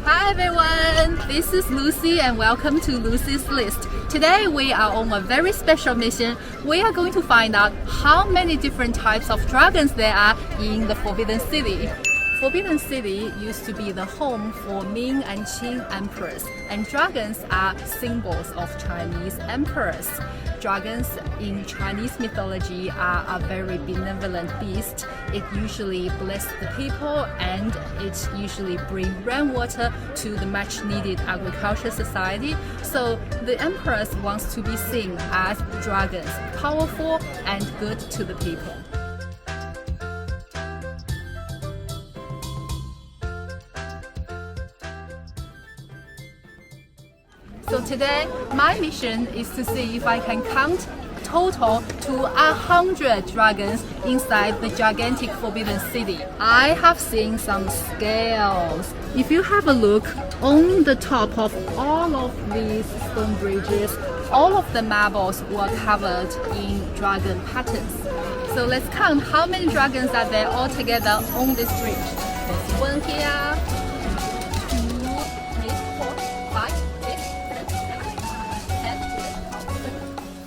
Hi everyone, this is Lucy and welcome to Lucy's List. Today we are on a very special mission. We are going to find out how many different types of dragons there are in the Forbidden City. Forbidden City used to be the home for Ming and Qing emperors, and dragons are symbols of Chinese emperors. Dragons in Chinese mythology are a very benevolent beast. It usually blesses the people and it usually brings rainwater to the much needed agriculture society. So the emperors wants to be seen as dragons, powerful and good to the people. So today, my mission is to see if I can count a total to 100 dragons inside the gigantic Forbidden City. I have seen some scales. If you have a look on the top of all of these stone bridges, all of the marbles were covered in dragon patterns. So let's count how many dragons are there all together on this bridge. There's one here.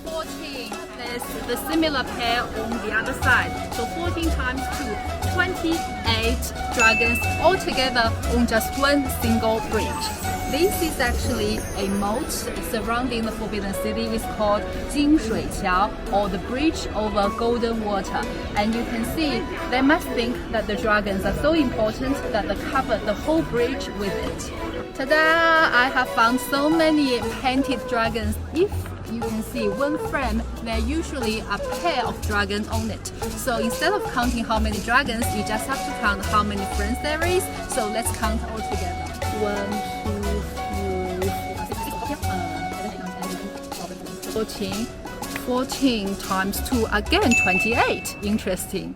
14. There's the similar pair on the other side. So 14 times 2, 28 dragons all together on just one single bridge. This is actually a moat surrounding the Forbidden City. It's called 金水桥, or the bridge over golden water. And you can see they must think that the dragons are so important that they covered the whole bridge with it. Ta-da! I have found so many painted dragons. If you can see one frame, there are usually a pair of dragons on it. So instead of counting how many dragons, you just have to count how many frames there is. So let's count all together. 1, 2, 3, 14 times 2, again 28. Interesting.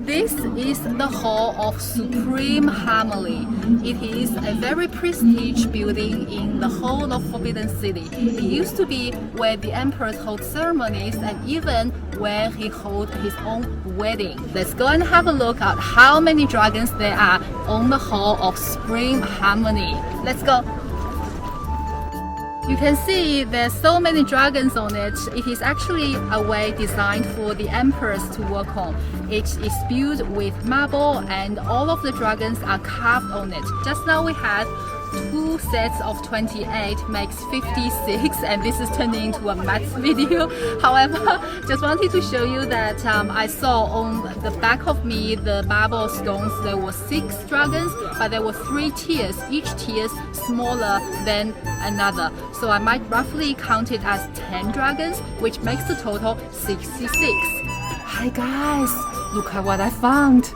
This is the Hall of Supreme Harmony. It is a very prestigious building in the whole of Forbidden City. It used to be where the emperors hold ceremonies and even where he held his own wedding. Let's go and have a look at how many dragons there are on the Hall of Supreme Harmony. Let's go. You can see there's so many dragons on it. It is actually a way designed for the emperors to work on. It is built with marble and all of the dragons are carved on it. Just now we had 2 sets of 28 makes 56, and this is turning into a math video. However, just wanted to show you that I saw on the back of me the marble stones there were 6 dragons, but there were 3 tiers, each tier smaller than another. So I might roughly count it as 10 dragons, which makes the total 66. Hi guys, look at what I found.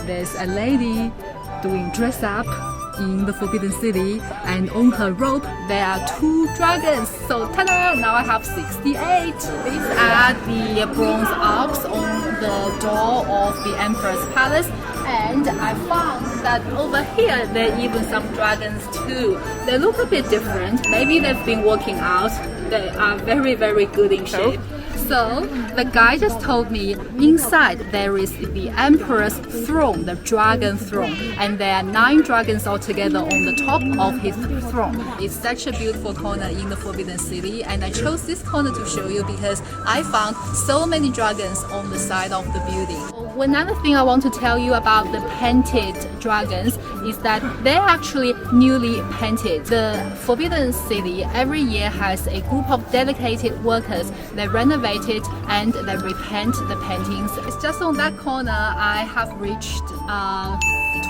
There's a lady doing dress up in the Forbidden City, and on her robe there are 2 dragons. So ta-da! Now I have 68. These are the bronze arcs on the door of the Empress Palace, and I found that over here there are even some dragons too. They look a bit different. Maybe they've been working out. They are very good in shape. So the guy just told me inside there is the emperor's throne, the dragon throne, and there are 9 dragons altogether on the top of his throne. It's such a beautiful corner in the Forbidden City, and I chose this corner to show you because I found so many dragons on the side of the building. Another thing I want to tell you about the painted dragons is that they're actually newly painted. The Forbidden City every year has a group of dedicated workers. They renovate it and they repaint the paintings. It's just on that corner I have reached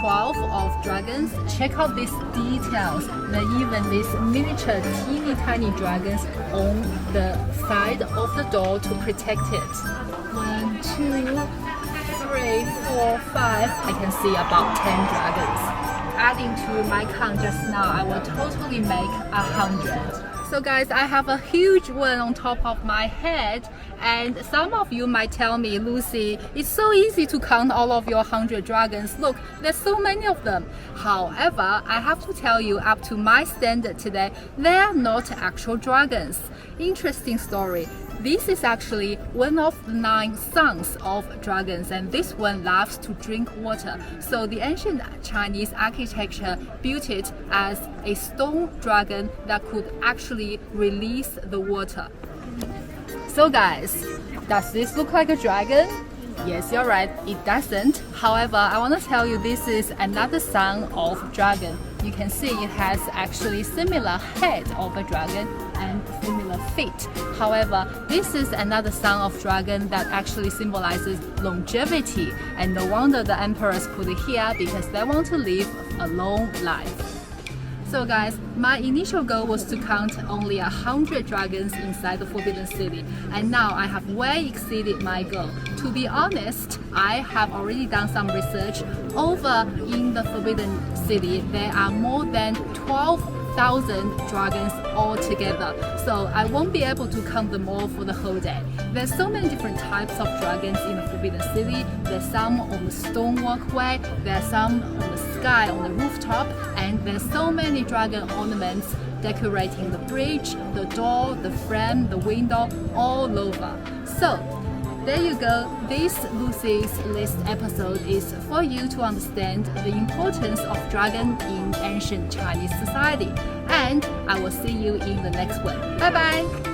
12 of dragons. Check out these details. There are even these miniature teeny tiny dragons on the side of the door to protect it. 1, 2, 3, 4, 5. I can see about 10 dragons. Adding to my count just now, I will totally make 100. So guys, I have a huge one on top of my head, and some of you might tell me, Lucy, it's so easy to count all of your 100 dragons. Look, there's so many of them. However, I have to tell you, up to my standard today, they are not actual dragons. Interesting story. This is actually one of the 9 sons of dragons, and this one loves to drink water. So the ancient Chinese architecture built it as a stone dragon that could actually release the water. So guys, does this look like a dragon? Yes, you're right, it doesn't. However, I want to tell you this is another son of dragon. You can see it has actually similar head of a dragon and similar feet. However, this is another son of dragon that actually symbolizes longevity, and no wonder the emperors put it here because they want to live a long life. So guys, my initial goal was to count only 100 dragons inside the Forbidden City, and now I have way exceeded my goal. To be honest, I have already done some research. Over in the Forbidden City, there are more than 12,000 dragons altogether, so I won't be able to count them all for the whole day. There's so many different types of dragons in the Forbidden City. There's some on the stone walkway, there's some on the sky, on the rooftop, and there's so many dragon ornaments decorating the bridge, the door, the frame, the window, all over. So there you go. This Lucy's List episode is for you to understand the importance of dragon in ancient Chinese society. And I will see you in the next one. Bye bye!